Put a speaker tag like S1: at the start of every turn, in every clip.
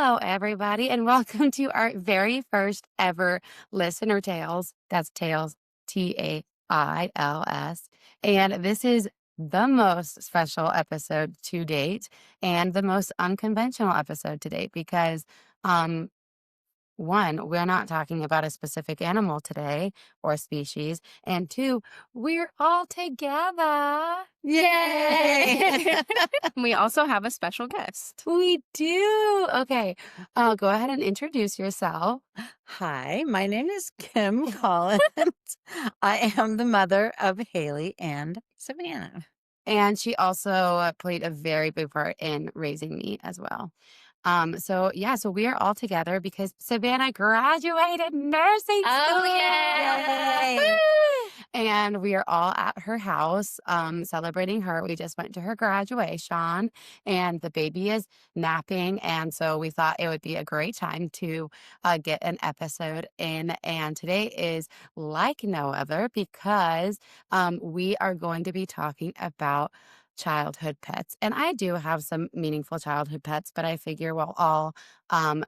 S1: Hello, everybody, and welcome to our very first ever Listener Tales. That's Tales, Tails. And this is the most special episode to date and the most unconventional episode to date because, um, one, we're not talking about a specific animal today or species. And two, we're all together.
S2: Yay! We also have a special guest.
S1: We do. Okay. Go ahead and introduce yourself.
S3: Hi, my name is Kim Collins. I am the mother of Haley and Savanna.
S1: And she also played a very big part in raising me as well. So we are all together because Savannah graduated nursing
S2: Oh,
S1: school.
S2: yay!
S1: Woo! And we are all at her house celebrating her. We just went to her graduation and the baby is napping. And so we thought it would be a great time to get an episode in. And today is like no other because we are going to be talking about childhood pets. And I do have some meaningful childhood pets, but I figure while all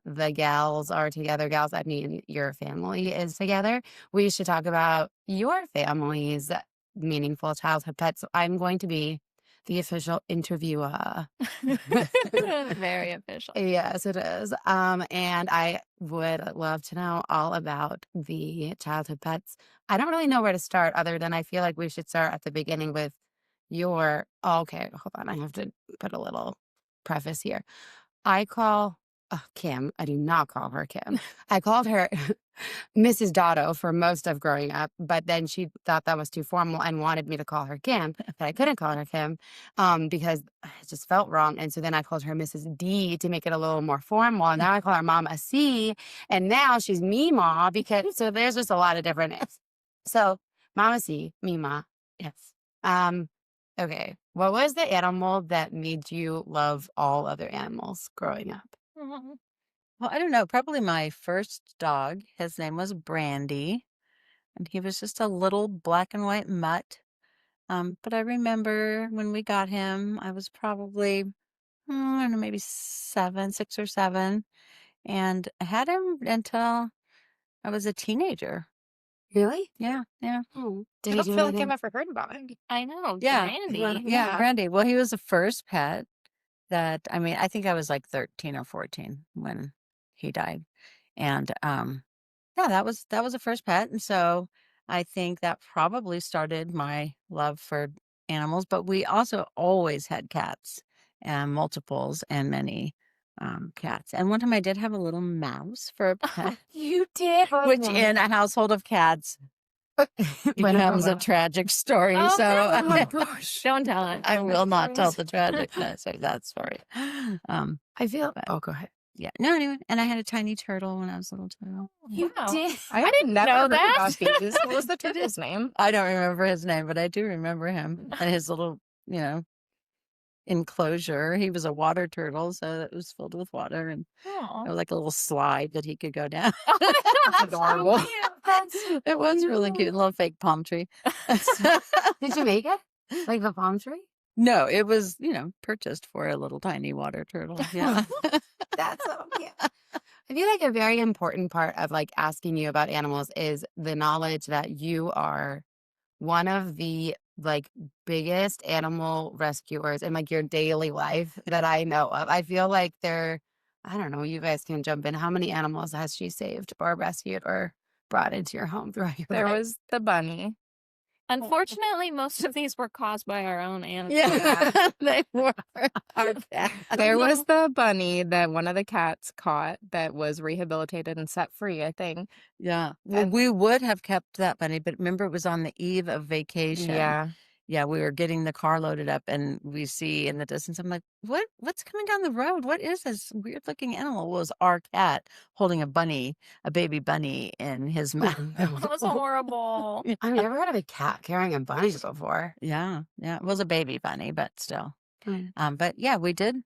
S1: the gals are together, gals, I mean your family is together, we should talk about your family's meaningful childhood pets. So I'm going to be the official interviewer.
S2: Very official.
S1: Yes, it is. And I would love to know all about the childhood pets. I don't really know where to start other than I feel like we should start at the beginning with okay, hold on. I have to put a little preface here. I call Kim. I do not call her Kim. I called her Mrs. Dotto for most of growing up, but then she thought that was too formal and wanted me to call her Kim, but I couldn't call her Kim because it just felt wrong. And so then I called her Mrs. D to make it a little more formal. And now I call her Mama C, and now she's Mima because so there's just a lot of different names. So Mama C, Mima, yes. Okay. What was the animal that made you love all other animals growing up?
S3: Well, I don't know. Probably my first dog. His name was Brandy, and he was just a little black and white mutt. But I remember when we got him, I was probably, I don't know, maybe 6 or 7, and I had him until I was a teenager.
S1: Really?
S3: Yeah, yeah.
S1: Oh,
S2: I don't feel like I've ever heard about it. I know,
S3: Yeah.
S2: Brandy.
S3: Yeah, Brandy. Well, he was the first pet that, I mean, I think I was like 13 or 14 when he died. And yeah, that was the first pet. And so I think that probably started my love for animals, but we also always had cats and multiples and many cats. And one time I did have a little mouse for a pet,
S1: You did?
S3: which in a household of cats becomes a tragic story.
S2: Oh,
S3: So
S2: oh my gosh. Don't tell it.
S3: I will not tell the tragicness of that story.
S1: I feel.
S3: But-
S1: Oh, go ahead.
S3: Yeah. No, anyway. And I had a tiny turtle when I was a little turtle.
S1: You
S2: Wow.
S1: did.
S2: I didn't know that.
S1: about these.
S2: What was the turtle's name?
S3: I don't remember his name, but I do remember him and his little, enclosure. He was a water turtle, so it was filled with water, and
S2: Oh.
S3: it was like a little slide that he could go down.
S2: That's
S1: adorable.
S2: So cute.
S3: It was really cute, a little fake palm tree.
S1: Did you make it? Like the palm tree?
S3: No, it was, purchased for a little tiny water turtle. Yeah.
S1: That's so cute. I feel like a very important part of like asking you about animals is the knowledge that you are one of the like biggest animal rescuers in like your daily life that I know of. I feel like I don't know, you guys can jump in. How many animals has she saved or rescued or brought into your home throughout your
S2: There
S1: life?
S2: was the bunny. Unfortunately, most of these were caused by our own animals.
S3: Yeah. They were our cats.
S2: There was the bunny that one of the cats caught that was rehabilitated and set free, I think.
S3: Yeah. Well,
S2: And-
S3: we would have kept that bunny, but remember it was on the eve of vacation.
S2: Yeah.
S3: Yeah, we were getting the car loaded up and we see in the distance, I'm like, what's coming down the road? What is this weird looking animal? Well, it was our cat holding a baby bunny in his mouth.
S2: That was horrible.
S1: I've never heard of a cat carrying a bunny before.
S3: Yeah, yeah. It was a baby bunny, but still.
S1: Mm.
S3: But yeah, we did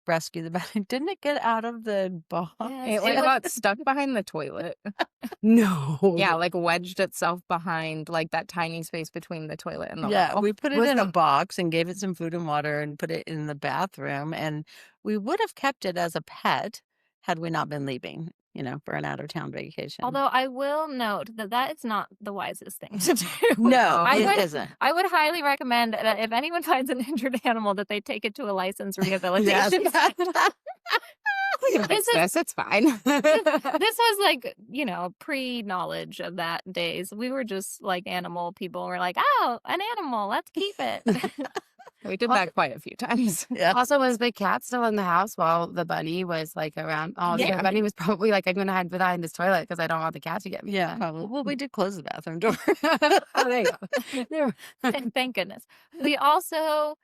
S3: rescue the bunny. Didn't it get out of the box?
S2: It like got stuck behind the toilet.
S1: No.
S2: Yeah, like wedged itself behind like that tiny space between the toilet and the
S3: Yeah,
S2: wall.
S3: we put it
S1: Was
S3: in
S1: the-
S3: a box and gave it some food and water and put it in the bathroom. And we would have kept it as a pet had we not been leaving, for an out of town vacation.
S2: Although I will note that that is not the wisest thing to do.
S3: No,
S2: I
S3: it
S2: would
S3: isn't.
S2: I would highly recommend that if anyone finds an injured animal that they take it to a licensed
S3: Yes.
S2: rehabilitation center.
S1: We can fix
S2: This is
S1: this. It's fine.
S2: this was like, pre-knowledge of that days. We were just like animal people. We're like, "Oh, an animal, let's keep it."
S1: We did that quite a few times.
S3: Yeah.
S1: Also, was the cat still in the house while the bunny was like around? Oh, the
S2: Yeah.
S1: bunny was probably like, I'm gonna hide behind this toilet because I don't want the cat to get me.
S3: Yeah, probably. Well, we did close the bathroom door.
S1: Oh, there you go. There.
S2: Thank goodness. We also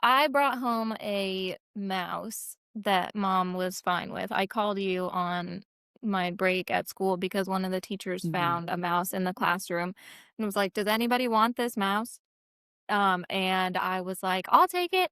S2: I brought home a mouse that mom was fine with. I called you on my break at school because one of the teachers
S3: Mhm.
S2: found a mouse in the classroom and was like, "Does anybody want this mouse?" And I was like, "I'll take it,"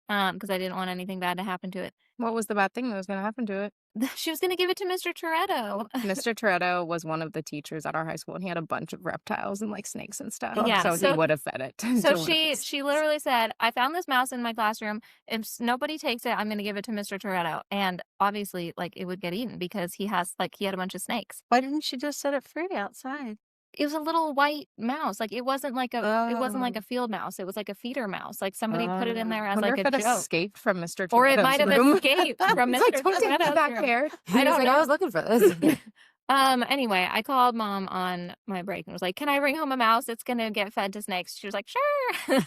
S2: because I didn't want anything bad to happen to it.
S1: What was the bad thing that was gonna happen to it?
S2: She was gonna give it to Mr. Toretto.
S1: Mr. Toretto was one of the teachers at our high school, and he had a bunch of reptiles and like snakes and stuff.
S2: Yeah,
S1: So he
S2: so
S1: would have fed it. to
S2: So
S1: one of
S2: she
S1: us.
S2: she literally said, "I found this mouse in my classroom. If nobody takes it, I'm gonna give it to Mr. Toretto." And obviously, like it would get eaten because he had a bunch of snakes.
S3: Why didn't she just set it free outside?
S2: It was a little white mouse. Like it wasn't like
S3: Oh.
S2: a field mouse. It was like a feeder mouse. Like somebody put it in there as
S1: Wonder
S2: like
S1: if
S2: a
S1: it
S2: joke.
S1: escaped from Mr.
S2: Or it might
S1: Toretto's
S2: have
S1: room.
S2: escaped from
S1: It's like,
S2: Mr.
S1: don't take that
S2: Toretto's
S1: back
S2: room.
S1: here.
S2: I don't
S1: I
S2: know.
S1: was looking for this.
S2: Anyway, I called mom on my break and was like, "Can I bring home a mouse? It's gonna get fed to snakes." She was like, "Sure." And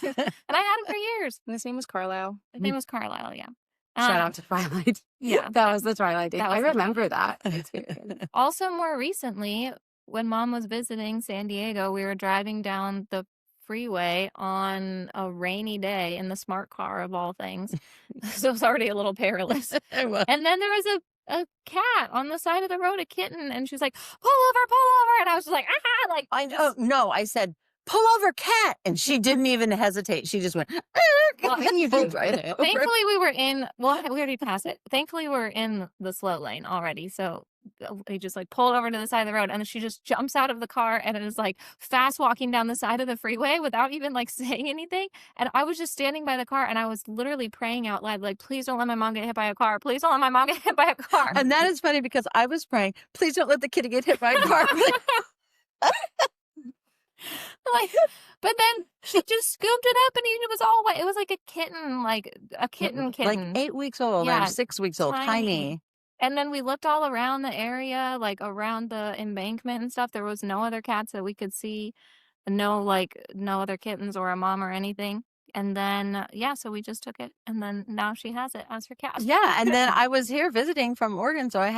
S2: I had him for years.
S1: And his name was Carlisle.
S2: His name was Carlisle, yeah.
S1: Shout
S2: Um,
S1: out to Twilight.
S2: yeah.
S1: That was the Twilight day.
S2: That
S1: I
S2: was the
S1: remember that experience.
S2: Also, more recently, when mom was visiting San Diego, we were driving down the freeway on a rainy day in the smart car of all things. So it was already a little perilous.
S3: It was.
S2: And then there was a cat on the side of the road, a kitten, and she was like, "Pull over, pull over." And I was just like, "Ah," like
S3: I know. No, I said, pull over, cat. And she didn't even hesitate. She just went,
S2: Well,
S3: and you
S1: pulled
S3: pulled right
S1: it.
S3: over.
S2: thankfully we were in we already passed it. Thankfully we're in the slow lane already. So we just like pulled over to the side of the road and then she just jumps out of the car and is like fast walking down the side of the freeway without even like saying anything. And I was just standing by the car and I was literally praying out loud, like, "Please don't let my mom get hit by a car. Please don't let my mom get hit by a car."
S3: And that is funny because I was praying, please don't let the kitty get hit by a car.
S2: Like, but then she just scooped it up and it was all wet. It was like a kitten, like a kitten.
S3: Like 8 weeks old
S2: Yeah,
S3: or 6 weeks old, tiny.
S2: And then we looked all around the area, like around the embankment and stuff. There was no other cats that we could see, no other kittens or a mom or anything. And then, yeah, so we just took it. And then now she has it as her cat.
S3: Yeah, and then I was here visiting from Oregon, so I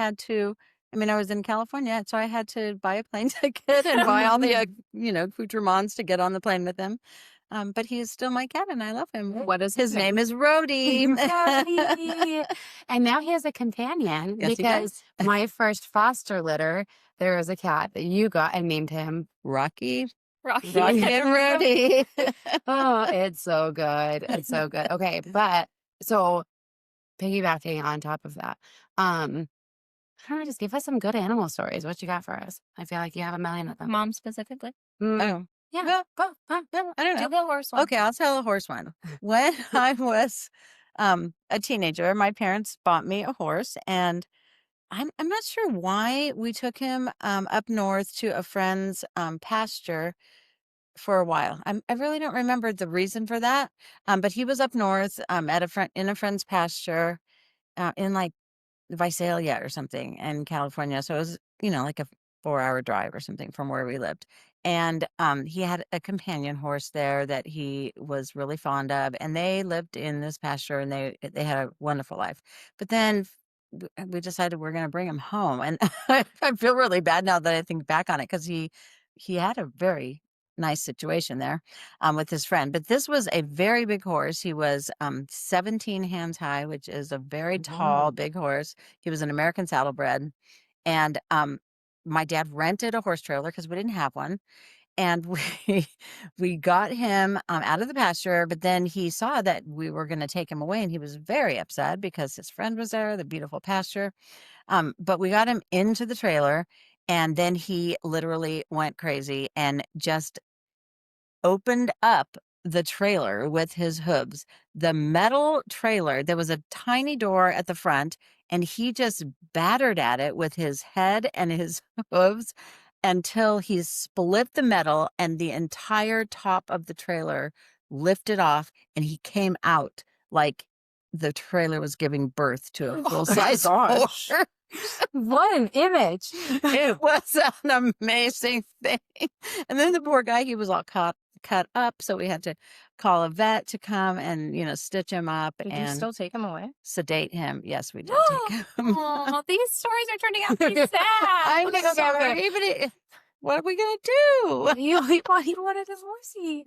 S3: was in California, so I had to buy a plane ticket and buy all the, accoutrements to get on the plane with him. But he is still my cat, and I love him.
S1: What is
S3: His name is Rhodey.
S1: Rhodey. And now he has a companion
S3: Yes, he
S1: because my first foster litter, there was a cat that you got and named him
S3: Rocky
S2: Rocky.
S3: and Rhodey.
S1: Oh, it's so good. It's so good. Okay, but so piggybacking on top of that, I don't know, just give us some good animal stories. What you got for us? I feel like you have a million of them.
S2: Mom specifically.
S3: Oh,
S1: Yeah.
S3: well,
S1: Go.
S3: I don't
S2: Do
S3: know.
S2: the horse one.
S3: Okay, I'll tell a horse one. When I was a teenager, my parents bought me a horse, and I'm not sure why we took him up north to a friend's pasture for a while. I really don't remember the reason for that. But he was up north at in a friend's pasture in like Visalia or something in California. So it was, like a 4-hour drive or something from where we lived. And he had a companion horse there that he was really fond of, and they lived in this pasture, and they had a wonderful life. But then we decided we're going to bring him home, and I feel really bad now that I think back on it because he had a very nice situation there with his friend. But this was a very big horse. He was 17 hands high, which is a very tall, big horse. He was an American saddlebred. And my dad rented a horse trailer because we didn't have one. And we got him out of the pasture, but then he saw that we were going to take him away, and he was very upset because his friend was there, the beautiful pasture. But we got him into the trailer, and then he literally went crazy and just opened up the trailer with his hooves. The metal trailer, there was a tiny door at the front, and he just battered at it with his head and his hooves until he split the metal and the entire top of the trailer lifted off, and he came out like the trailer was giving birth to a full-size
S1: gosh.
S3: horse.
S1: What an image.
S3: It was an amazing thing. And then the poor guy, he was all cut up, so we had to call a vet to come and, stitch him up
S4: Did you
S3: and
S4: still take him away?
S3: sedate him. Yes, we did take him.
S2: Oh, these stories are turning out pretty sad.
S3: I'm
S1: Okay, okay,
S3: sorry,
S1: okay.
S3: but what are we gonna do?
S1: He wanted his horsey.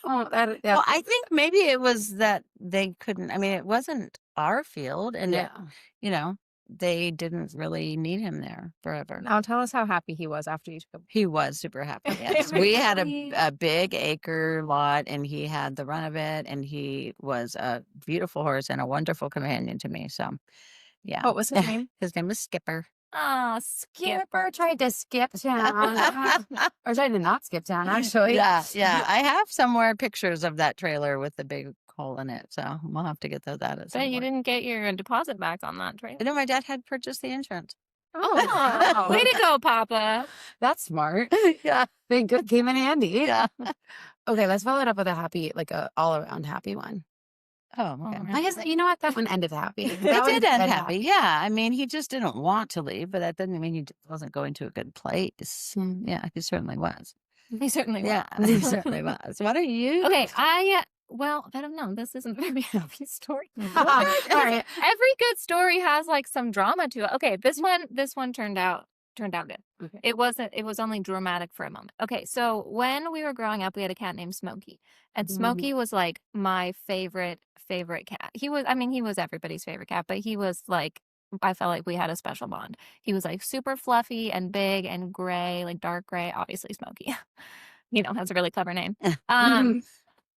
S1: Oh, that
S3: Well, I think maybe it was that they couldn't. I mean, it wasn't our field, and they didn't really need him there forever.
S4: Now tell us how happy he was after you took him.
S3: He was super happy. Yes. We had a big acre lot, and he had the run of it, and he was a beautiful horse and a wonderful companion to me. So, yeah.
S4: What was his name?
S3: His name was Skipper.
S2: Oh, Skip.
S1: Skipper tried to skip town. Or tried to not skip town, actually.
S3: Yeah. I have somewhere pictures of that trailer with the big hole in it, so we'll have to get those out at some
S2: But you
S3: point.
S2: didn't get your deposit back on that trailer.
S3: My dad had purchased the insurance.
S2: Oh, way to go, Papa.
S1: That's smart.
S3: Yeah.
S1: They good came in handy.
S3: Yeah.
S1: Okay, let's follow it up with a happy, like a all-around happy one.
S3: Oh, okay.
S1: I guess, you know what? That one ended happy.
S3: It
S1: That one
S3: did end
S1: ended
S3: happy. Yeah. I mean, he just didn't want to leave, but that didn't mean he wasn't going to a good place.
S1: Mm.
S3: Yeah, he certainly was.
S2: He certainly was.
S3: Yeah, he certainly was. What are you?
S2: Okay, well, I don't know. This isn't a very happy story.
S1: All right.
S2: Every good story has like some drama to it. Okay, this one turned out good.
S1: Okay.
S2: It was only dramatic for a moment. Okay, so when we were growing up, we had a cat named Smokey. And Smokey was like my favorite cat. He was everybody's favorite cat, but he was like, I felt like we had a special bond. He was like super fluffy and big and gray, like dark gray, obviously Smokey. Has a really clever name.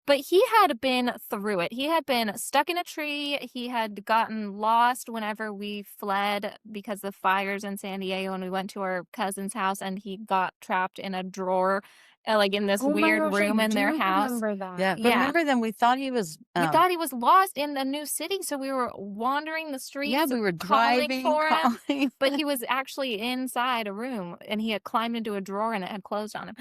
S2: But he had been through it. He had been stuck in a tree. He had gotten lost whenever we fled because of fires in San Diego, and we went to our cousin's house, and he got trapped in a drawer, like in this weird room in their house.
S4: Remember that?
S3: Yeah, but
S2: Yeah.
S3: remember then we thought he was.
S2: We thought he was lost in a new city, so we were wandering the streets.
S3: Yeah, we were
S2: calling
S3: driving
S2: for him.
S3: calling.
S2: But he was actually inside a room, and he had climbed into a drawer, and it had closed on him.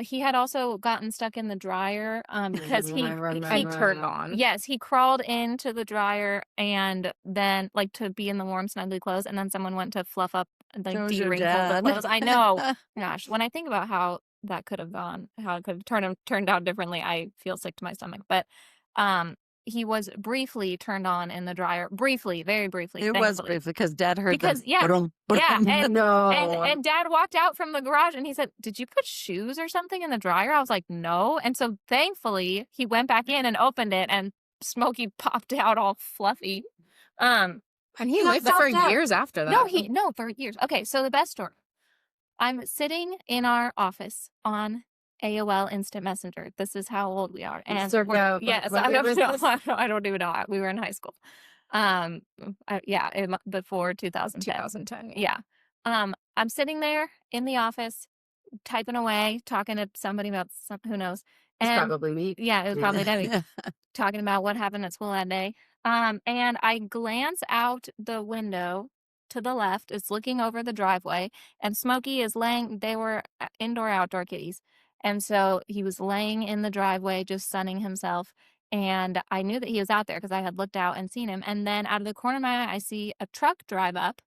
S2: He had also gotten stuck in the dryer because he
S4: turned on.
S2: Yes, he crawled into the dryer, and then like to be in the warm, snuggly clothes, and then someone went to fluff up and like
S3: That was your
S2: de-wrinkle the
S3: dad.
S2: clothes. I know. Gosh, when I think about how that could have gone, how it could have turned out differently, I feel sick to my stomach. But he was briefly turned on in the dryer. Briefly, very briefly.
S3: It was
S2: thankfully.
S3: briefly because Dad heard
S2: Because,
S3: the
S2: yeah,
S3: ba-dum,
S2: yeah,
S3: ba-dum.
S2: and
S1: No.
S2: and Dad walked out from the garage and he said, "Did you put shoes or something in the dryer?" I was like, "No." And so thankfully he went back in and opened it, and Smokey popped out all fluffy.
S4: And he
S1: That
S4: lived for
S1: sounds bad.
S4: years after that.
S2: No, for years. Okay, so the best story. I'm sitting in our office on AOL Instant Messenger. This is how old we are. And
S1: Circa,
S2: yes,
S1: what
S2: I
S1: year
S2: don't
S1: was
S2: know.
S1: this?
S2: I don't even know. We were in high school. Before 2010.
S4: 2010.
S2: Yeah. I'm sitting there in the office, typing away, talking to somebody about who knows.
S1: It's
S2: And
S1: probably me.
S2: yeah, it was probably Debbie talking about what happened at school that day. And I glance out the window to the left. It's looking over the driveway, and Smokey is laying. They were indoor outdoor kitties, and so he was laying in the driveway, just sunning himself. And I knew that he was out there because I had looked out and seen him. And then out of the corner of my eye, I see a truck drive up,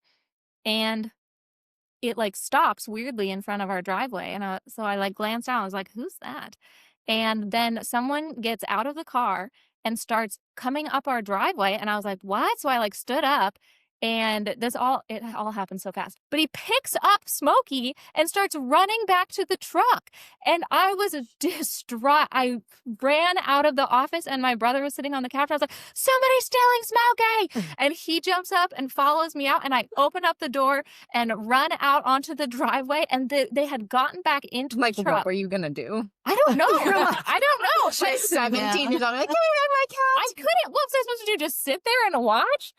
S2: and it like stops weirdly in front of our driveway. And so I like glanced out. I was like, "Who's that?" And then someone gets out of the car and starts coming up our driveway. And I was like, "What?" So I like stood up, and it all happened so fast. But he picks up Smokey and starts running back to the truck. And I was distraught. I ran out of the office, and my brother was sitting on the couch. I was like, "Somebody's stealing Smokey." And he jumps up and follows me out. And I open up the door and run out onto the driveway. And they had gotten back into the
S4: Like,
S2: truck.
S4: what were you going to do?
S2: I don't know.
S1: You're like-
S2: I don't know.
S4: She's 17 years old. Like, hey, my
S2: I couldn't. What was I supposed to do? Just sit there and watch?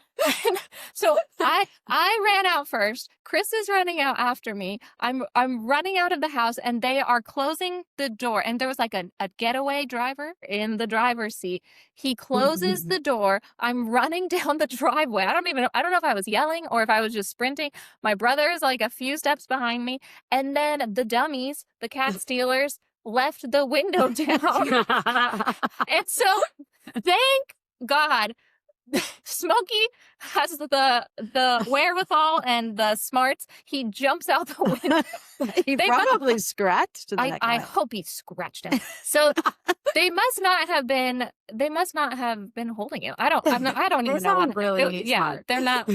S2: So I ran out first. Chris is running out after me. I'm running out of the house, and they are closing the door. And there was like a getaway driver in the driver's seat. He closes the door. I'm running down the driveway. I don't know if I was yelling or if I was just sprinting. My brother is like a few steps behind me, and then the dummies, the cat stealers, left the window down. And so, thank God, Smokey has the wherewithal and the smarts. He jumps out the window.
S3: He
S2: They
S3: probably scratched that
S2: I
S3: guy.
S2: hope he scratched him. So they must not have been holding him. I don't even know
S1: sound
S2: what.
S1: really
S2: Yeah,
S1: smart.
S2: they're not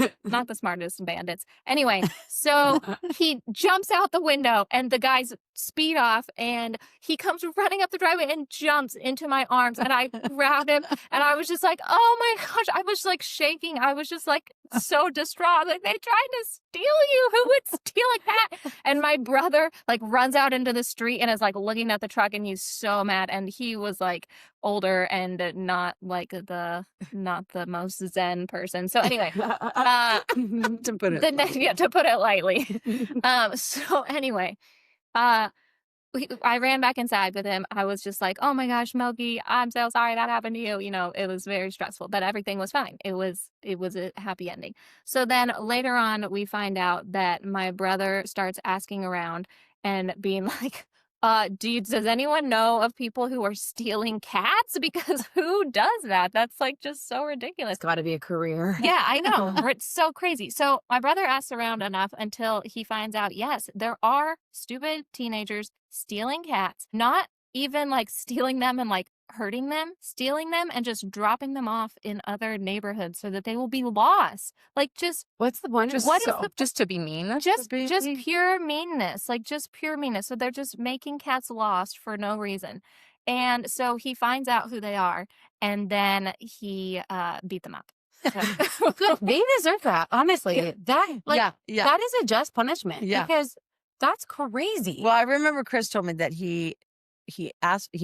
S2: the smartest bandits. Anyway, so he jumps out the window and the guys speed off, and he comes running up the driveway and jumps into my arms, and I grabbed him, and I was just like, oh my gosh, I was like shaking. I was just like so distraught. Like, they tried to steal you. Who would steal a cat? And my brother like runs out into the street and is like looking at the truck, and he's so mad. And he was like older and not the most zen person. So anyway,
S3: To put it
S2: to put it lightly. So anyway, I ran back inside with him. I was just like, oh my gosh, Smokey, I'm so sorry that happened to you. You know, it was very stressful, but everything was fine. It was a happy ending. So then later on, we find out that my brother starts asking around and being like, does anyone know of people who are stealing cats? Because who does that? That's like just so ridiculous.
S1: It's got to be a career.
S2: Yeah, I know. It's so crazy. So my brother asks around enough until he finds out, yes, there are stupid teenagers stealing cats, not even like stealing them and like hurting them, stealing them and just dropping them off in other neighborhoods so that they will be lost. Like, just
S1: What's the point?
S4: Just to be mean.
S2: just pure meanness, like just pure meanness. So they're just making cats lost for no reason. And so he finds out who they are, and then he beat them up. So-
S1: They deserve that. Honestly, that
S3: yeah.
S1: that is a just punishment.
S3: Yeah.
S1: Because that's crazy.
S3: Well, I remember Chris told me that he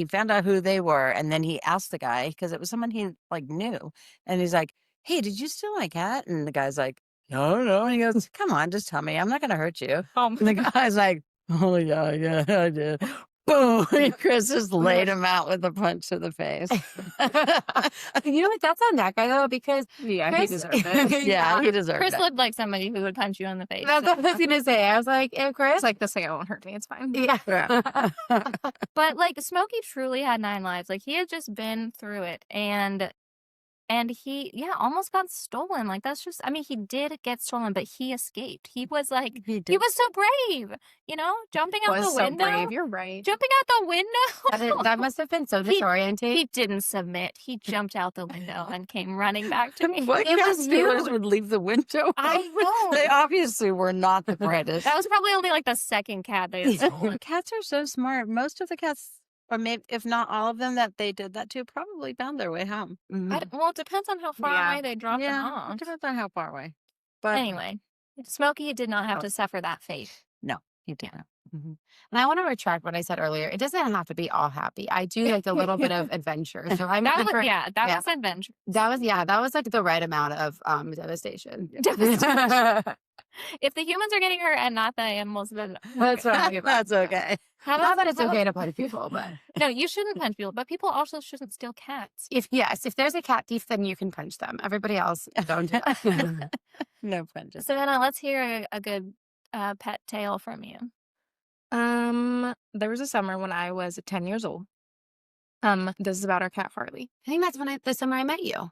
S3: found out who they were, and then he asked the guy, because it was someone he like knew, and he's like, hey, did you steal my cat? And the guy's like, no. And he goes, come on, just tell me, I'm not gonna hurt you. And the guy's like, oh yeah, I did. Boom. And Chris just laid him out with a punch to the face.
S1: You know what? That's on that guy though, because
S4: Yeah,
S1: Chris,
S4: he deserved it.
S3: Yeah, he deserved
S2: Chris
S3: it.
S2: looked like somebody who would punch you in the face.
S1: that's what I was gonna say. I was like, Chris,
S4: It's like, this thing won't hurt me. It's fine.
S1: yeah.
S2: But like, Smokey truly had 9 lives. Like, he had just been through it, and he almost got stolen. Like, that's just, I mean, he did get stolen, but he escaped. He was like,
S3: He
S2: he
S3: did.
S2: was so brave, jumping out
S4: Was
S2: the
S4: so
S2: window.
S4: brave. You're right.
S2: Jumping out the window.
S1: That must have been so disorienting.
S2: He didn't submit. He jumped out the window and came running back to me.
S3: What
S1: It
S3: cat
S1: was
S3: stealers
S1: you.
S3: would leave the window?
S2: I know.
S3: They obviously were not the brightest.
S2: That was probably only like the second cat they had stolen.
S3: Cats are so smart. Most of the cats, or maybe if not all of them that they did that to, probably found their way home.
S2: Well, it depends on how far
S4: Yeah.
S2: away they dropped them
S3: Yeah,
S2: off.
S3: it depends on how far away. But
S2: Anyway, Smokey did not have
S3: Oh.
S2: to suffer that fate.
S3: no, he didn't. Mhm.
S1: And I want to retract what I said earlier. It doesn't have to be all happy. I do like a little bit of adventure. So I'm
S2: That was
S1: for-
S2: that
S1: yeah.
S2: was adventure.
S1: that was like the right amount of devastation.
S2: Devastation. If the humans are getting hurt and not the animals, then
S1: That's what I'm
S3: That's okay.
S2: how
S1: Not that
S2: about
S1: it's okay to punch people, but
S2: No, you shouldn't punch people, but people also shouldn't steal cats.
S1: if there's a cat thief, then you can punch them. Everybody else don't. Do it.
S3: No punches.
S2: Savannah, let's hear a good pet tale from you.
S4: There was a summer when I was 10 years old. This is about our cat Farley.
S1: I think that's the summer I met you.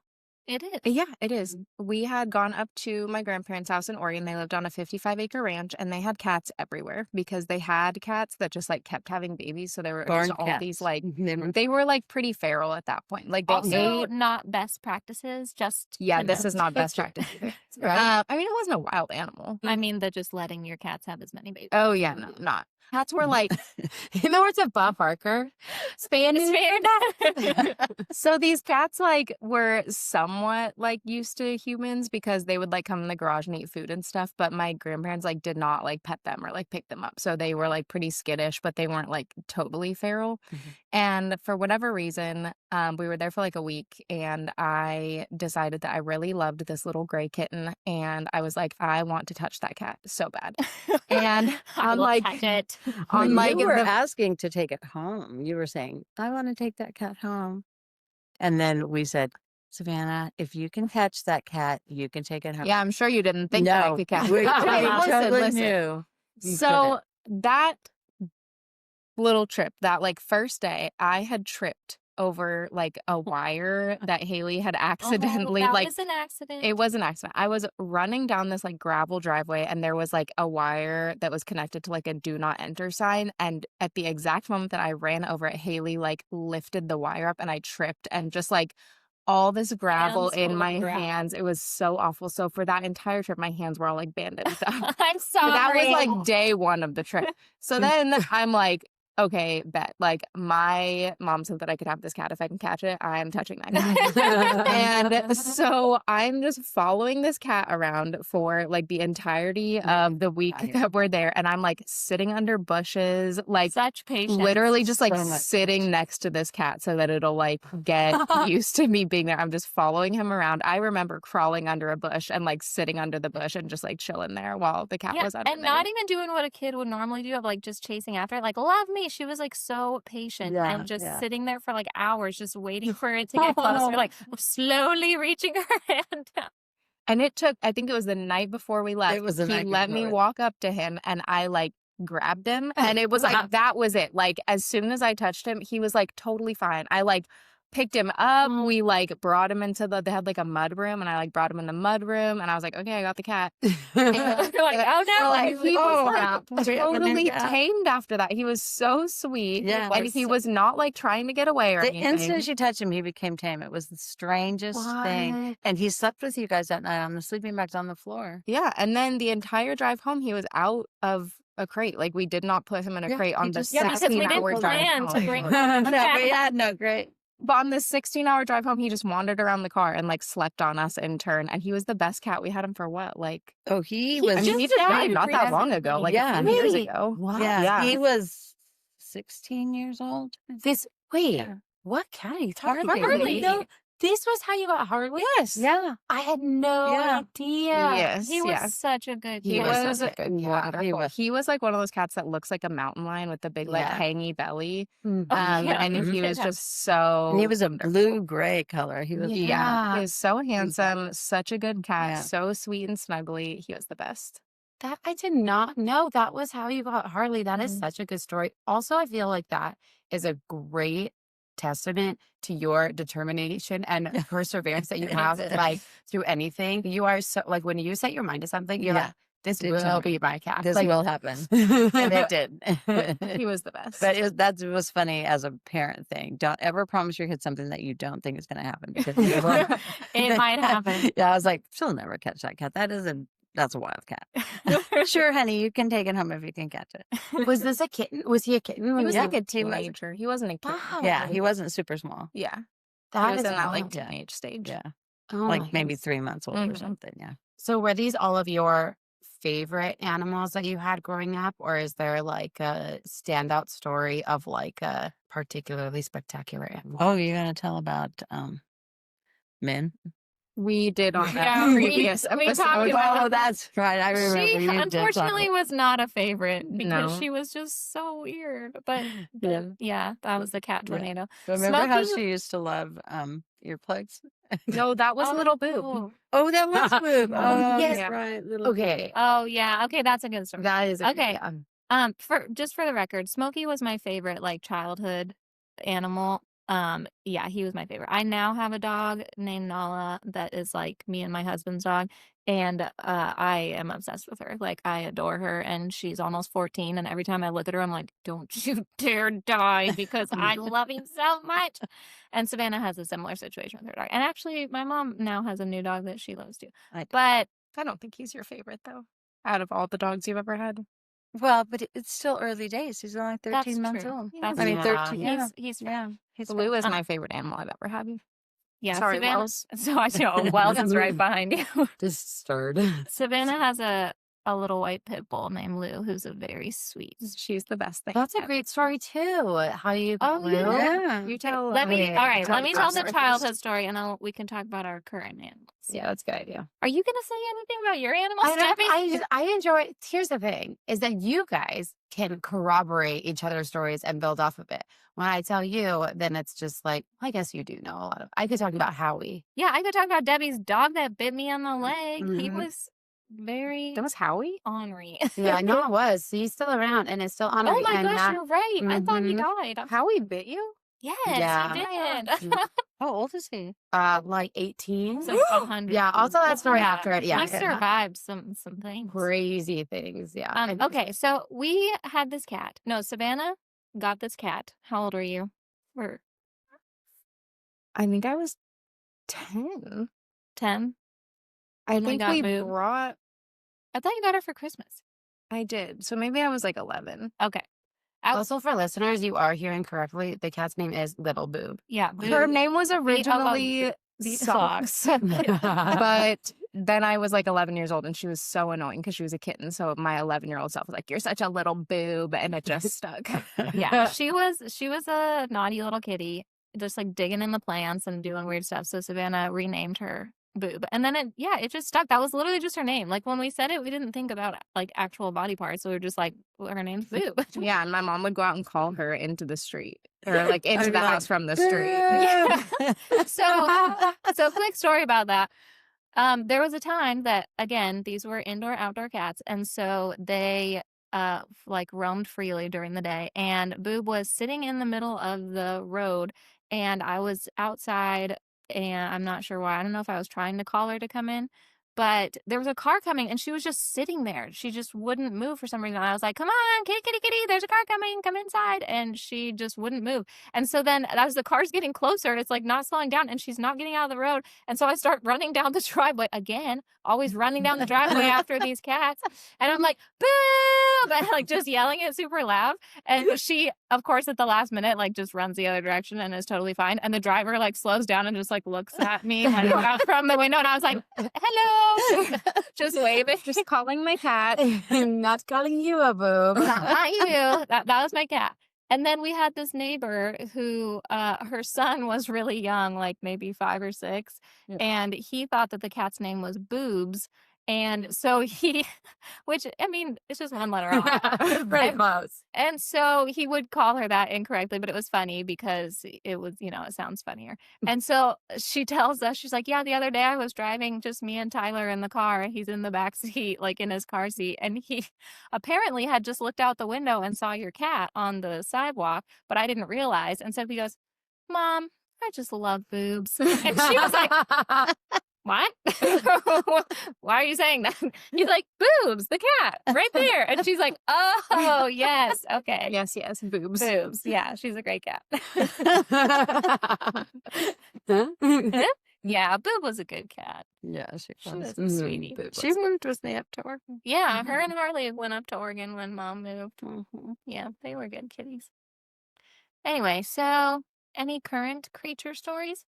S2: It is.
S4: Yeah, it is. We had gone up to my grandparents' house in Oregon. They lived on a 55-acre ranch, and they had cats everywhere because they had cats that just like kept having babies. So there were
S3: Barn
S4: just all
S3: cats.
S4: these like they were like pretty feral at that point. Like they
S2: Also,
S4: ate.
S2: not best practices. Just
S4: Yeah,
S2: to
S4: this
S2: note.
S4: is not best
S1: true.
S4: practice.
S1: Right.
S4: I mean, it wasn't a wild animal.
S2: I mean, the just letting your cats have as many babies.
S4: Oh yeah, no, not. Cats were like,
S1: You know what's a Bob Barker? Spanish.
S4: so these cats like were somewhat like used to humans because they would like come in the garage and eat food and stuff. But my grandparents like did not like pet them or like pick them up. So they were like pretty skittish, but they weren't like totally feral. And for whatever reason, we were there for like a week and I decided that I really loved this little gray kitten. And I was like, I want to touch that cat so bad. And
S2: I
S4: I'm
S2: will
S4: like,
S2: touch it.
S4: on
S3: you
S4: like
S3: were
S4: the
S3: asking to take it home. You were saying, I want to take that cat home. And then we said, Savannah, if you can catch that cat, you can take it home.
S4: yeah, I'm sure you didn't think that I
S3: No,
S4: could catch
S3: we
S4: it.
S3: totally
S4: Listen.
S3: knew. You
S4: So that little trip, that like first day, I had tripped over like a wire that Haley had accidentally
S2: that
S4: like
S2: was an accident.
S4: it was an accident. I was running down this like gravel driveway and there was like a wire that was connected to like a do not enter sign. And at the exact moment that I ran over it, Haley like lifted the wire up and I tripped and just like all this gravel
S2: Hands
S4: in
S2: full of
S4: my
S2: gravel.
S4: hands. It was so awful. So for that entire trip, my hands were all like bandaged up.
S2: I'm sorry.
S4: That was like day one of the trip. So then I'm like, okay, bet. Like my mom said that I could have this cat if I can catch it. I'm touching that cat. And so I'm just following this cat around for like the entirety of the week that we're there. And I'm like sitting under bushes, like
S2: such patience.
S4: literally just like
S3: So much
S4: sitting next to this cat so that it'll like get used to me being there. I'm just following him around. I remember crawling under a bush and like sitting under the bush and just like chilling there while the cat was under
S2: and
S4: there.
S2: not even doing what a kid would normally do of like just chasing after it. Like, love me. She was like so patient and just sitting there for like hours, just waiting for it to get closer, like slowly reaching her hand down.
S4: And it took, I think it was the night before we left.
S3: It was the
S4: he
S3: night
S4: let me
S3: before.
S4: walk up to him and I like grabbed him and it was like, that was it. Like as soon as I touched him, he was like totally fine. I like picked him up. We like brought him into they had like a mud room and I like brought him in the mud room and I was like, okay, I got the cat.
S2: You're like, oh no.
S4: Like, he was like,
S3: crap.
S4: totally tamed after that. He was so sweet.
S3: Yeah.
S4: And he was not like trying to get away or
S3: The
S4: anything.
S3: instant she touched him, he became tame. It was the strangest thing.
S1: What?
S3: And he slept with you guys that night on the sleeping bags on the floor.
S4: Yeah. And then the entire drive home, he was out of a crate. Like we did not put him in a crate on the
S2: because we didn't
S4: 16-hour drive
S2: plan to
S4: home.
S2: bring
S3: No, we had no great.
S4: But on the 16-hour drive home, he just wandered around the car and like slept on us in turn. And he was the best cat. We had him for what? Like,
S3: Oh, he was.
S4: I mean, he just died not that long ago, like
S3: Yeah.
S4: a few years
S1: Wait,
S4: ago.
S1: Wow.
S3: Yeah, he was 16 years old.
S1: Wait,
S3: Yeah.
S1: what cat are you talking
S3: Harley.
S1: about?
S2: Harley.
S1: No, this was how you got Harley?
S4: Yes.
S3: Yeah.
S1: I had no
S3: Yeah.
S1: idea.
S4: Yes.
S2: He was
S4: yes.
S2: such a good
S1: He
S2: kid.
S1: was
S4: was
S1: such a good cat.
S3: He was.
S4: He was like one of those cats that looks like a mountain lion with the big like
S3: Yeah.
S4: hangy belly.
S1: Mhm.
S2: Yeah.
S4: And he was just so
S3: And he was a blue-gray color. He was.
S4: yeah. He was so handsome, such a good cat,
S3: Yeah.
S4: so sweet and snuggly. He was the best.
S1: That I did not know that was how you got Harley. That is
S4: Mhm.
S1: such a good story. Also, I feel like that is a great testament to your determination and perseverance that you have like through anything. You are so like when you set your mind to something, you're
S3: Yeah.
S1: like, this will
S3: Determined.
S1: be my cat.
S3: This
S1: like,
S3: will happen. And it did.
S4: He was the best.
S3: But that was funny as a parent thing. Don't ever promise your kid something that you don't think is going to happen because it will.
S2: It might happen.
S3: Yeah, I was like, she'll never catch that cat. That's a wild cat. Sure, honey, you can take it home if you can catch it.
S1: was this a kitten? Was he a kitten?
S4: He
S1: when
S4: was
S1: you-
S4: like a
S3: he was.
S4: teenager. He wasn't a kid.
S1: Wow.
S3: Yeah, he wasn't super small.
S4: Yeah. He
S1: That
S4: was
S1: is
S4: in that like
S1: wild.
S3: Yeah.
S4: teenage stage.
S3: Yeah,
S1: Oh my
S3: like maybe
S1: goodness.
S3: 3 months old or
S4: Mhm.
S3: something. Yeah.
S1: So were these all of your favorite animals that you had growing up, or is there like a standout story of like a particularly spectacular animal?
S3: Oh, you're gonna tell about men?
S4: We did on that
S2: Yeah, we
S4: previous
S2: talked
S4: episode.
S2: about-
S3: Oh, that's right. I remember.
S2: She
S3: you did talk
S2: unfortunately
S3: about-
S2: was not a favorite because
S4: No.
S2: she was just so weird. But
S3: Yeah.
S2: yeah, that was the cat
S3: Yeah.
S2: tornado.
S3: Remember how
S2: Smokey-
S3: she used to love earplugs?
S4: No, that was Little Boo.
S2: Oh.
S3: Oh, that was Boob. Oh,
S1: Yes.
S3: that's right. Little
S1: Okay,
S2: Oh yeah. Okay, that's a good story.
S1: that is a
S2: Okay.
S1: yeah.
S2: For the record, Smokey was my favorite like childhood animal. Yeah, he was my favorite. I now have a dog named Nala that is like me and my husband's dog, and I am obsessed with her. Like I adore her, and she's almost 14. And every time I look at her, I'm like, "Don't you dare die!" Because I love him so much. And Savannah has a similar situation with her dog. And actually, my mom now has a new dog that she loves too.
S3: I do.
S2: But
S4: I don't think he's your favorite though. Out of all the dogs you've ever had.
S3: Well, but it's still early days. He's only
S2: That's
S3: 13 months
S2: true.
S3: old.
S2: That's
S3: I mean,
S2: true.
S3: 13.
S1: Yeah.
S3: Yeah,
S2: He's
S3: yeah. He's
S4: Blue is
S2: Uh,
S4: my favorite animal I've ever had.
S2: yeah,
S4: Sorry,
S2: Savannah.
S4: Wells.
S2: So I know Wells is right behind you.
S1: Just stirred.
S2: Savannah has a little white pit bull named Lou, who's a very sweet.
S4: She's the best thing.
S1: That's a
S4: ever.
S1: great story too. How you
S2: Oh,
S1: Blue?
S3: Yeah.
S4: You tell.
S2: Let me.
S1: Okay,
S2: All right,
S1: tell
S2: let me
S1: the
S2: tell the
S4: story
S2: childhood
S4: first.
S2: story, and we can talk about our current animals.
S1: Yeah, that's a good idea.
S2: Are you gonna say anything about your animals,
S1: I don't,
S2: Debbie?
S1: I enjoy. Here's the thing: is that you guys can corroborate each other's stories and build off of it. When I tell you, then it's just like, I guess you do know a lot of. I could talk about Howie.
S2: Yeah, I could talk about Debbie's dog that bit me on the leg. He
S1: Mhm.
S2: was very
S4: That was Howie.
S2: ornery.
S1: Yeah, I know it was. He's still around and is still
S2: Oh
S1: honored.
S2: my
S1: and
S2: gosh, you're right. I thought he
S1: Mhm.
S2: died.
S4: Howie bit you?
S2: Yes,
S1: Yeah.
S2: he did.
S3: How old is he?
S1: Like 18.
S2: So 100.
S1: Yeah, I'll tell that story after it. Yeah,
S2: He survived some things.
S1: crazy things. Yeah. And-
S2: Okay, so we had this cat. No, Savannah got this cat. How old were you? We're
S4: I think I was 10.
S2: 10.
S4: I
S2: when
S4: think
S2: got
S4: we
S2: moved.
S4: brought.
S2: I thought you got her for Christmas.
S4: I did. So maybe I was like 11.
S2: Okay. I-
S1: Also, for listeners, you are hearing correctly. The cat's name is Little Boob.
S2: yeah.
S4: Her
S2: Boo.
S4: name was originally
S2: the-
S4: Socks. But then I was like 11 years old and she was so annoying because she was a kitten. So my 11-year-old self was like, "You're such a little boob," and it just stuck.
S2: Yeah, she was a naughty little kitty, just like digging in the plants and doing weird stuff. So Savannah renamed her Boob, and then it just stuck. That was literally just her name. Like when we said it, we didn't think about like actual body parts. So we were just like, well, her name's Boob.
S4: Yeah, and my mom would go out and call her into the street or like into
S1: I'd
S4: the
S1: be like,
S4: house from the street.
S2: Yeah. So quick story about that. There was a time that, again, these were indoor outdoor cats, and so they like roamed freely during the day. And Boob was sitting in the middle of the road, and I was outside, and I'm not sure why. I don't know if I was trying to call her to come in, but there was a car coming, and she was just sitting there. She just wouldn't move for some reason. I was like, "Come on, kitty, kitty, kitty! There's a car coming. Come inside!" And she just wouldn't move. And so then, as the car's getting closer, it's like not slowing down, and she's not getting out of the road. And so I start running down the driveway again, always running down the driveway after these cats. And I'm like, "Boo!" And like just yelling it super loud. And she, of course, at the last minute, like just runs the other direction and is totally fine. And the driver like slows down and just like looks at me like, out from the window. And I was like, "Hello," just waving.
S4: Just calling my cat.
S1: I'm not calling you a boob.
S2: Not you. That was my cat. And then we had this neighbor who her son was really young, like maybe 5 or 6,
S4: Yeah.
S2: and he thought that the cat's name was Boobs. And so he, which I mean, it's just one letter off.
S1: Pretty close.
S2: And so he would call her that incorrectly, but it was funny because it was, it sounds funnier. And so she tells us, she's like, "Yeah, the other day I was driving just me and Tyler in the car. He's in the back seat, like in his car seat. And he apparently had just looked out the window and saw your cat on the sidewalk, but I didn't realize." And so he goes, "Mom, I just love boobs." And she was like, "What? Why are you saying that?" He's like, "Boobs, the cat, right there." And she's like, "Oh, yes. Okay.
S4: Yes, boobs.
S2: Boobs. Yeah, she's a great cat." Yeah, Boob was a good cat.
S3: Yeah, she
S2: She
S3: was.
S2: was a sweetie.
S1: Boob
S3: She
S1: was-
S3: moved with me up to Oregon.
S2: Yeah, her and Harley went up to Oregon when Mom moved.
S3: Mhm.
S2: Yeah, they were good kitties. Anyway, so any current creature stories?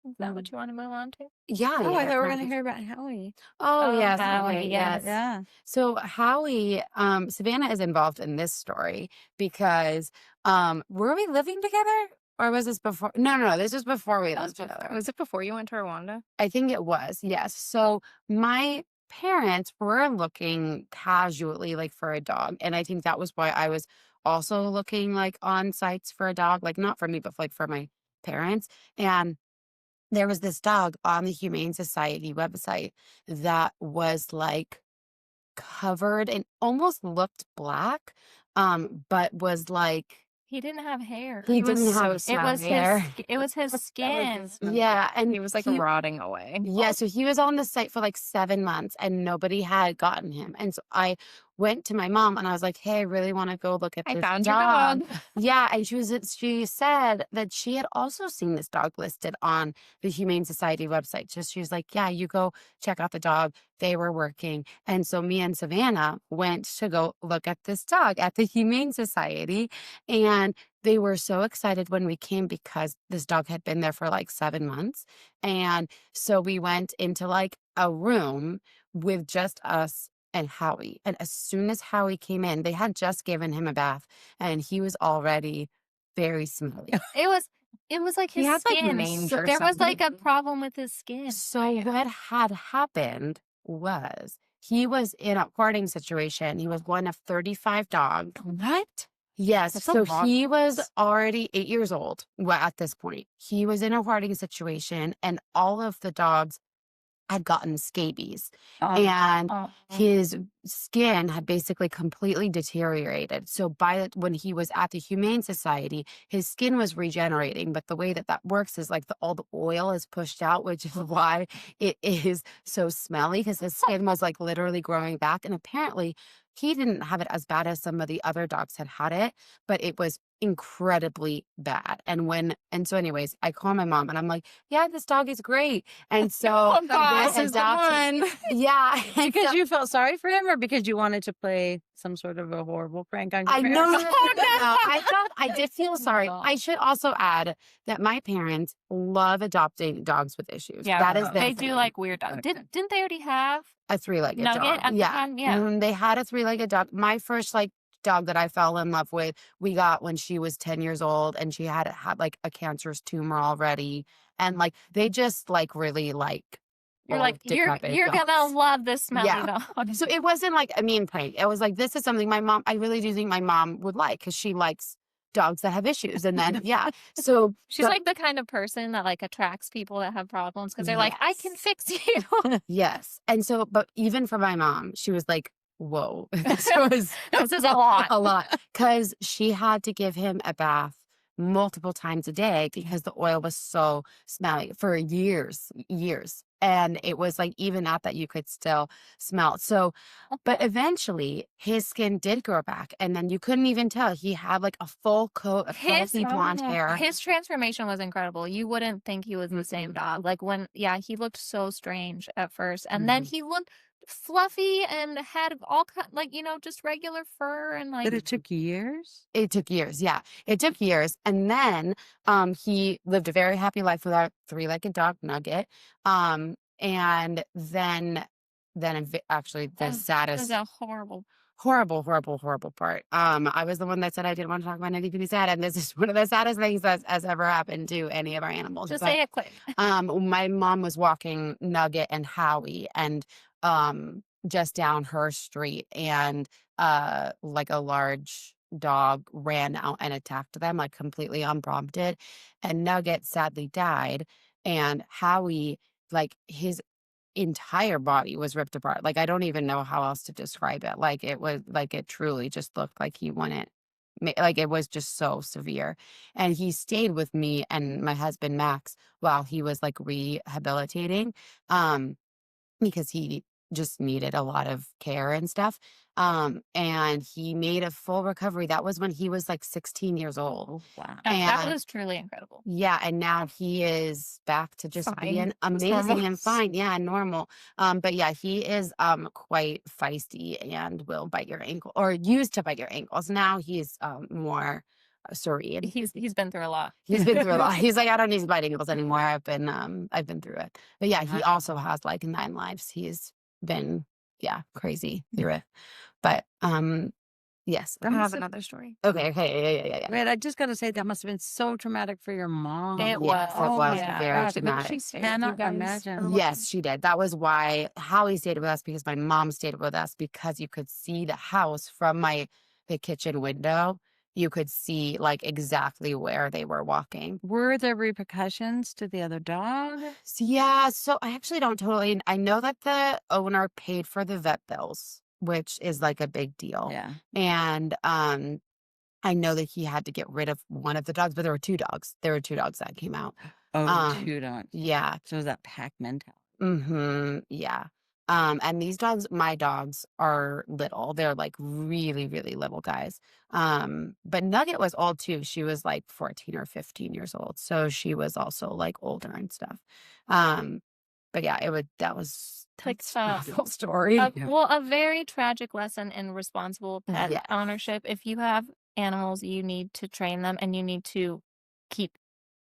S2: Is that what you want to move on to?
S1: Yeah.
S3: Oh, I
S1: yeah,
S3: thought we were
S1: kind
S3: going to
S1: of.
S3: hear about Howie.
S1: Oh, yes.
S2: Howie,
S1: okay,
S2: yes.
S3: Yeah.
S1: So Howie, Savannah is involved in this story because were we living together? Or was this before? No, this was before we lived together.
S4: Was it before you went to Rwanda?
S1: I think it was, yes. So my parents were looking casually like for a dog. And I think that was why I was also looking like on sites for a dog, like not for me, but like for my parents. And there was this dog on the Humane Society website that was like covered and almost looked black, but was like
S2: He didn't have hair.
S1: he
S4: was
S1: didn't
S4: so
S1: have
S2: It was
S1: hair.
S2: it was his skin.
S1: Yeah, and
S4: He was like
S1: he-
S4: rotting away.
S1: yeah, so he was on the site for like 7 months and nobody had gotten him. And so I went to my mom and I was like, "Hey, I really want to go look at
S4: I
S1: this
S4: found your
S1: dog."
S4: dog.
S1: Yeah, and she said that she had also seen this dog listed on the Humane Society website. So she was like, "Yeah, you go check out the dog." They were working. And so me and Savannah went to go look at this dog at the Humane Society. And they were so excited when we came because this dog had been there for like 7 months. And so we went into like a room with just us and Howie. And as soon as Howie came in, they had just given him a bath and he was already very smelly.
S2: It was like
S4: He
S2: his
S4: had, like,
S2: skin.
S4: mange
S2: So
S4: or
S2: there was like a
S4: something.
S2: problem with his skin.
S1: So what had happened was he was in a hoarding situation. He was one of 35 dogs.
S4: What?
S1: Yes,
S4: That's a
S1: so
S4: lot.
S1: he was already 8 years old, well, at this point. He was in a hoarding situation, and all of the dogs had gotten scabies, and
S3: Oh,
S1: his skin had basically completely deteriorated. So when he was at the Humane Society, his skin was regenerating, but the way that that works is like all the oil is pushed out, which is why it is so smelly because his skin was like literally growing back. And apparently, he didn't have it as bad as some of the other dogs had it, but it was incredibly bad. And so anyways, I call my mom and I'm like, "Yeah, this dog is great." And so
S4: The boss is the one.
S1: yeah. And
S3: because
S1: so
S3: you felt sorry for him or because you wanted to play some sort of a horrible prank on your
S1: I
S3: parents?
S1: know. I did feel sorry.
S2: No.
S1: I should also add that my parents love adopting dogs with issues.
S2: Yeah,
S1: That is their
S2: they do
S1: thing.
S2: like weird dogs.
S3: Okay.
S2: Didn't they already have
S1: A three-legged
S2: Nugget
S1: dog.
S2: at the
S1: Yeah.
S2: time? Yeah.
S1: They had a three-legged dog. My first like dog that I fell in love with, we got when she was 10 years old and she had like a cancerous tumor already. And like they just like really like
S2: You're
S1: old,
S2: like,
S1: decrepit
S2: you're gonna
S1: dogs.
S2: love this smelly
S1: Yeah.
S2: dog.
S1: So it wasn't like a mean prank. It was like, this is something I really do think my mom would like because she likes dogs that have issues. And then, yeah. So
S2: She's
S1: but-
S2: like the kind of person that like attracts people that have problems because they're like, I can
S1: Yes.
S2: fix you.
S1: yes. And so, but even for my mom, she was like, whoa, this was
S2: This is a lot.
S1: a lot because she had to give him a bath multiple times a day because the oil was so smelly for years. And it was like, even at that, you could still smell. So, but eventually his skin did grow back. And then you couldn't even tell. He had like a full coat of healthy blonde hair.
S2: His transformation was incredible. You wouldn't think he was the same dog. Like he looked so strange at first. And then he looked fluffy and had all like, just regular fur and like
S3: But it took years?
S1: It took years. Yeah, it took years. And then he lived a very happy life with our three-legged dog, Nugget. And then actually the
S2: that was
S1: saddest,
S2: a horrible.
S1: horrible part. I was the one that said I didn't want to talk about anything sad, and this is one of the saddest things that has ever happened to any of our animals.
S2: Just
S1: But,
S2: say it quick.
S1: my mom was walking Nugget and Howie, and just down her street, and like a large dog ran out and attacked them like completely unprompted, and Nugget sadly died, and Howie, like his entire body was ripped apart. Like, I don't even know how else to describe it. Like, it was like it truly just looked like he wouldn't like it was just so severe. And he stayed with me and my husband Max while he was like rehabilitating. Because he just needed a lot of care and stuff. And he made a full recovery. That was when he was like 16 years old.
S3: Wow.
S2: That
S1: And
S2: was truly incredible.
S1: yeah, and now he is back to just
S4: Fine.
S1: being
S4: Just
S1: amazing
S4: normal.
S1: and fine. Yeah, normal. But yeah, he is quite feisty and will bite your ankle or used to bite your ankles. Now he's more serene.
S2: He's been through a lot.
S1: He's been through a lot. He's like, I don't need to bite ankles anymore. I've been through it. But yeah, he also has like 9 lives. He's been crazy through it. But yes.
S4: I have another story.
S1: Okay. Yeah.
S3: Wait, I just got to say that must have been so traumatic for your mom.
S2: It
S1: Yes,
S2: was.
S1: it was
S2: yeah.
S1: very
S3: gosh, but
S1: traumatic.
S4: She stayed with
S3: Cannot
S4: you guys.
S3: imagine.
S1: Yes, she did. That was why Howie stayed with us because my mom stayed with us because you could see the house from the kitchen window. You could see like exactly where they were walking.
S3: Were there repercussions to the other dog?
S1: So I actually don't totally. I know that the owner paid for the vet bills, which is like a big deal.
S3: Yeah.
S1: And I know that he had to get rid of one of the dogs, but there were 2 dogs. There were 2 dogs that came out.
S3: Oh,
S1: Um,
S3: 2 dogs.
S1: Yeah.
S3: So it was that pack mentality.
S1: Yeah. And these dogs, my dogs are little. They're like really, really little guys. But Nugget was old too. She was like 14 or 15 years old. So she was also like older and stuff. Um, but yeah,
S2: Like,
S1: that's an awful story.
S2: a very tragic lesson in responsible pet
S1: Yes.
S2: ownership. If you have animals, you need to train them and you need to keep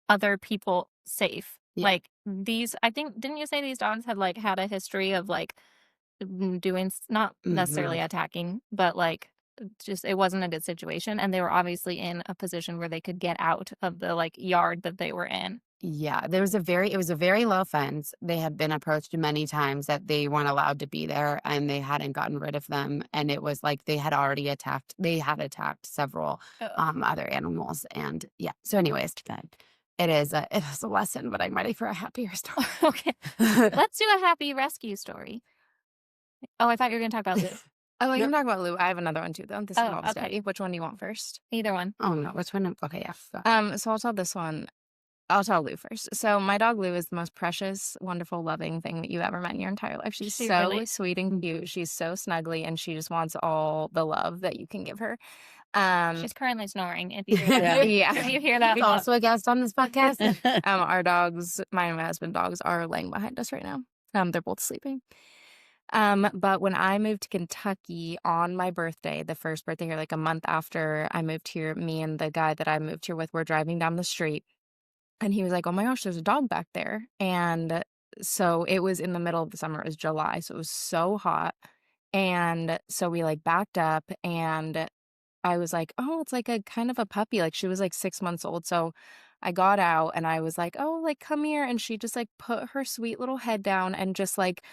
S2: other people safe.
S1: Yeah.
S2: Like I think, didn't you say these dogs had like had a history of like doing, not necessarily
S1: Mhm.
S2: attacking, but like just it wasn't a good situation. And they were obviously in a position where they could get out of the like yard that they were in.
S1: Yeah, it was a very low fence. They had been approached many times that they weren't allowed to be there and they hadn't gotten rid of them. And it was like they had attacked several other animals. And yeah. So anyways, it is a lesson, but I'm ready for a happier story.
S2: Okay. Let's do a happy rescue story. Oh, I thought you were gonna talk about Lou.
S4: Oh, I
S1: Nope.
S4: can talk about Lou. I have another one too, though. This
S2: Oh,
S4: involves
S2: okay.
S4: Daddy. Which one do you want first?
S2: Either one.
S1: Oh no, which one? Okay, yeah. Go.
S4: So I'll tell this one. I'll tell Lou first. So my dog Lou is the most precious, wonderful, loving thing that you've ever met in your entire life. She's
S2: She
S4: so
S2: really-
S4: sweet and cute. She's so snuggly, and she just wants all the love that you can give her.
S2: She's currently snoring. If you hear that,
S4: Yeah.
S2: if you hear that,
S1: He's also a guest on this podcast.
S4: Our dogs, mine and my husband's dogs, are laying behind us right now. They're both sleeping. But when I moved to Kentucky on my birthday, the first birthday here, like a month after I moved here, me and the guy that I moved here with were driving down the street, and he was like, "Oh my gosh, there's a dog back there." And so it was in the middle of the summer. It was July, so it was so hot. And so we like backed up, and I was like, "Oh, it's like a kind of a puppy." Like she was like 6 months old. So I got out and I was like, "Oh, like come here." And she just like put her sweet little head down and just like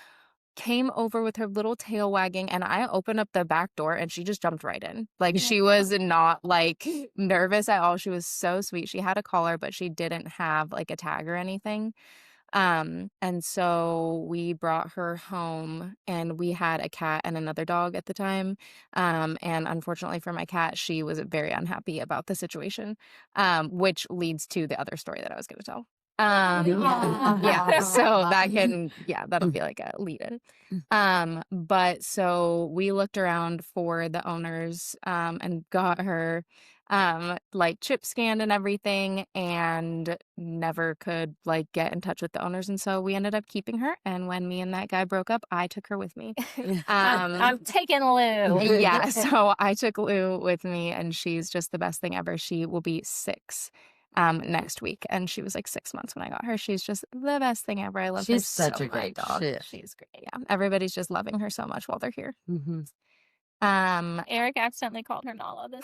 S4: came over with her little tail wagging, and I opened up the back door and she just jumped right in. Like she was not like nervous at all. She was so sweet. She had a collar, but she didn't have like a tag or anything. And so we brought her home, and we had a cat and another dog at the time. And unfortunately for my cat, she was very unhappy about the situation, which leads to the other story that I was going to tell. Yeah, so that'll be like a lead in. But so we looked around for the owners, and got her, like chip scanned and everything, and never could like get in touch with the owners. And so we ended up keeping her. And when me and that guy broke up, I took her with me.
S2: I'm taking Lou.
S4: Yeah, so I took Lou with me, and she's just the best thing ever. She will be 6 next week, and she was like 6 months when I got her. She's just the best thing ever. I love her
S1: She's such
S4: so
S1: a great
S4: much.
S1: dog.
S4: She's great. Yeah, everybody's just loving her so much while they're here.
S1: Mm-hmm.
S2: Eric accidentally called her Nala this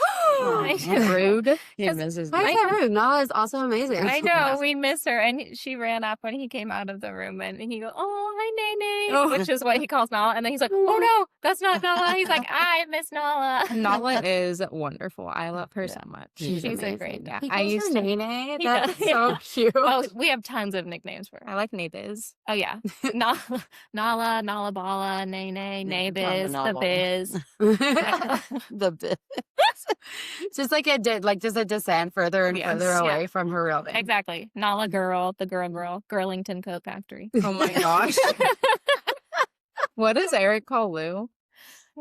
S2: night.
S4: Rude.
S3: He misses
S1: Why
S3: me.
S1: is that rude? Nala is also amazing.
S2: I know, we miss her. And she ran up when he came out of the room, and he goes, "Oh, hi, Nene,"
S1: Oh.
S2: which is what he calls Nala. And then he's like, "Oh, no, that's not Nala." He's like, "I miss Nala."
S4: Nala is wonderful. I love her so much.
S1: She's
S2: a
S1: amazing.
S2: great
S4: Yeah,
S1: He
S4: I
S1: calls
S4: used
S1: her
S4: to.
S1: Nene.
S2: He
S1: That's
S2: does.
S1: so cute.
S2: Oh, we have tons of nicknames for her.
S4: I like Nadiz.
S2: Oh, yeah. Nala, Nala Bala, Nene, Nabiz,
S3: Nala
S2: the
S3: Bala.
S2: Biz.
S1: The bit. Just like just a descent further and
S2: Yes.
S1: further
S2: Yeah.
S1: away from her real name.
S2: Exactly. Nala Girl, the Girl, Girlington Coat Factory.
S4: Oh my gosh. What does Eric call Lou?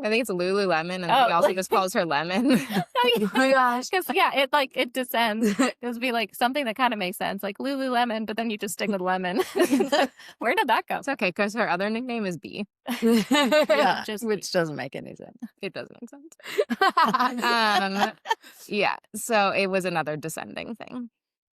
S4: I think it's Lululemon, and
S2: Oh,
S4: he also
S2: like-
S4: just calls her Lemon.
S1: Oh my gosh.
S2: Because, yeah, it descends. It would be like something that kind of makes sense, like Lululemon, but then you just stick with lemon. Where did that go?
S4: It's okay, because her other nickname is B.
S3: Yeah,
S2: Just-
S3: which doesn't make any sense.
S4: It doesn't make sense. Yeah, so it was another descending thing.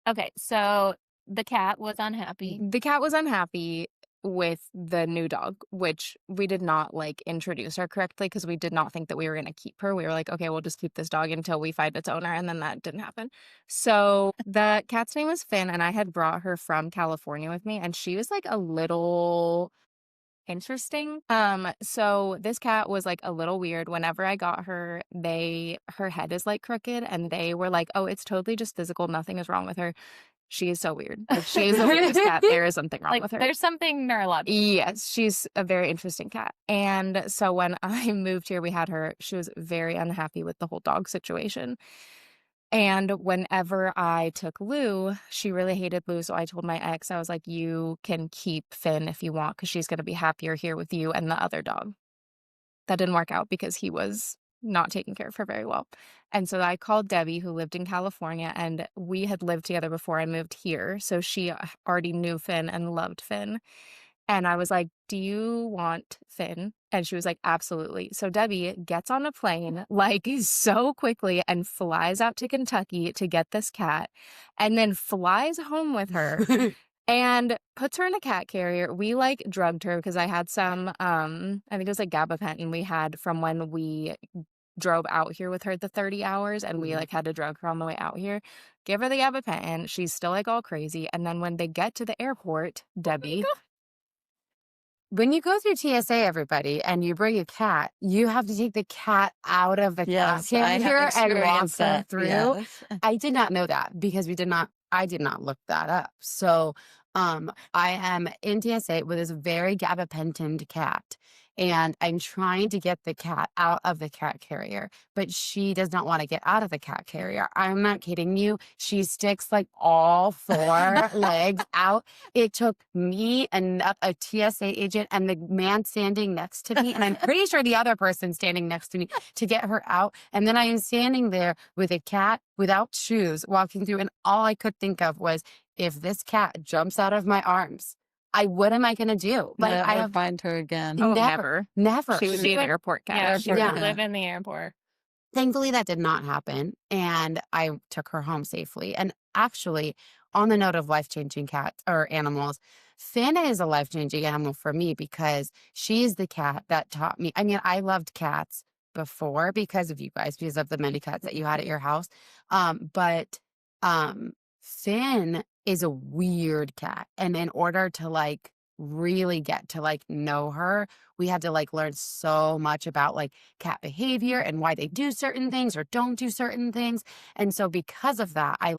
S2: Okay, so the cat was unhappy.
S4: The cat was unhappy with the new dog, which we did not like introduce her correctly because we did not think that we were going to keep her. We were like, okay, we'll just keep this dog until we find its owner. And then that didn't happen. So the cat's name was Finn, and I had brought her from California with me, and she was like a little interesting. So this cat was like a little weird. Whenever I got her, her head is like crooked, and they were like, oh, it's totally just physical. Nothing is wrong with her. She is so weird. Like, she is the weirdest cat. There is something wrong
S2: Like,
S4: with her.
S2: there's something neurological.
S4: Yes, she's a very interesting cat. And so when I moved here, we had her. She was very unhappy with the whole dog situation. And whenever I took Lou, she really hated Lou. So I told my ex, I was like, you can keep Finn if you want, because she's going to be happier here with you and the other dog. That didn't work out because he was not taking care of her very well. And so I called Debbie, who lived in California, and we had lived together before I moved here. So she already knew Finn and loved Finn. And I was like, do you want Finn? And she was like, absolutely. So Debbie gets on a plane like so quickly and flies out to Kentucky to get this cat and then flies home with her and puts her in a cat carrier. We like drugged her because I had some, I think it was like gabapentin we had from when we drove out here with her the 30 hours and we like had to drug her on the way out here. Give her the gabapentin. She's still like all crazy. And then when they get to the airport, Debbie,
S1: When you go through TSA, everybody, and you bring a cat, you have to take the cat out of the cat
S3: Yes, I have
S1: carrier and walk
S3: experienced
S1: them
S3: that.
S1: through.
S3: Yes.
S1: I did not know that because I did not look that up. So I am in TSA with this very gabapentined cat, and I'm trying to get the cat out of the cat carrier, but she does not want to get out of the cat carrier. I'm not kidding you. She sticks like all four legs out. It took me and a TSA agent and the man standing next to me, and I'm pretty sure the other person standing next to me to get her out. And then I am standing there with a cat without shoes walking through, and all I could think of was, if this cat jumps out of my arms, what am I going to do? Like, I
S3: Never
S1: have
S3: find her again.
S4: oh,
S1: never.
S4: She would
S2: She
S4: be an
S2: would-
S4: airport cat.
S2: Yeah, she would
S1: Yeah.
S2: live in the airport.
S1: Thankfully, that did not happen. And I took her home safely. And actually, on the note of life-changing cats or animals, Finn is a life-changing animal for me because she's the cat that taught me. I mean, I loved cats before because of you guys, because of the many cats that you had at your house. But Finn is a weird cat. And in order to like really get to like know her, we had to like learn so much about like cat behavior and why they do certain things or don't do certain things. And so because of that, I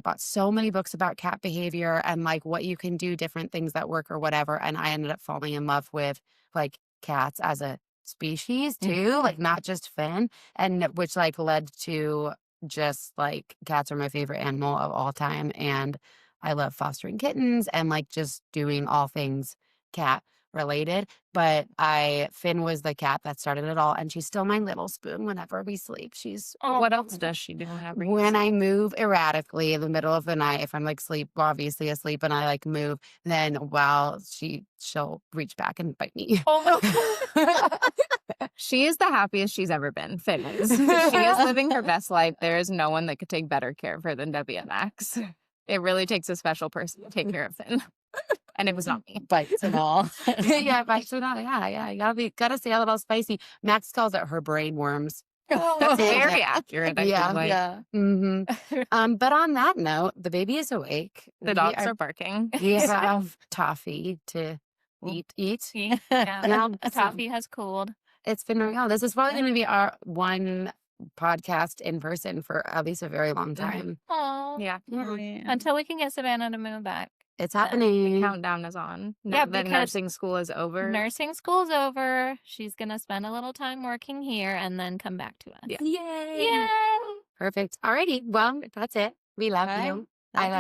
S1: bought so many books about cat behavior and like what you can do, different things that work or whatever. And I ended up falling in love with like cats as a species too, like not just Finn, and which like led to just like cats are my favorite animal of all time. And I love fostering kittens and like just doing all things cat related. But Finn was the cat that started it all, and she's still my little spoon whenever we sleep. She's
S4: What else does she do?
S1: when I move erratically in the middle of the night, if I'm like obviously asleep, and I like move, then she'll reach back and bite me.
S4: She is the happiest she's ever been. Finn is. She is living her best life. There is no one that could take better care of her than Debbie and Max. It really takes a special person to take care of Finn. And it was not me.
S3: Bites and all.
S1: Yeah, bites and all. Yeah. You gotta stay a little spicy. Max calls it her brain worms.
S4: That's very accurate. I
S1: Yeah.
S4: feel like.
S3: Yeah.
S1: But on that note, the baby is awake.
S4: The dogs are barking.
S1: We have toffee to eat.
S2: Yeah,
S1: Yeah,
S2: a toffee has cooled.
S1: It's been real. This is probably going to be our one podcast in person for at least a very long time.
S2: Oh,
S4: Yeah.
S2: until we can get Savannah to move back.
S1: It's happening.
S4: Countdown is on.
S2: Yeah,
S4: The
S2: because
S4: nursing school is over.
S2: Nursing school's over. She's gonna spend a little time working here and then come back to us.
S4: Yeah.
S1: Yay!
S2: Yay!
S1: Perfect. Alrighty. Well, that's it. We love
S3: Bye.
S1: you. I love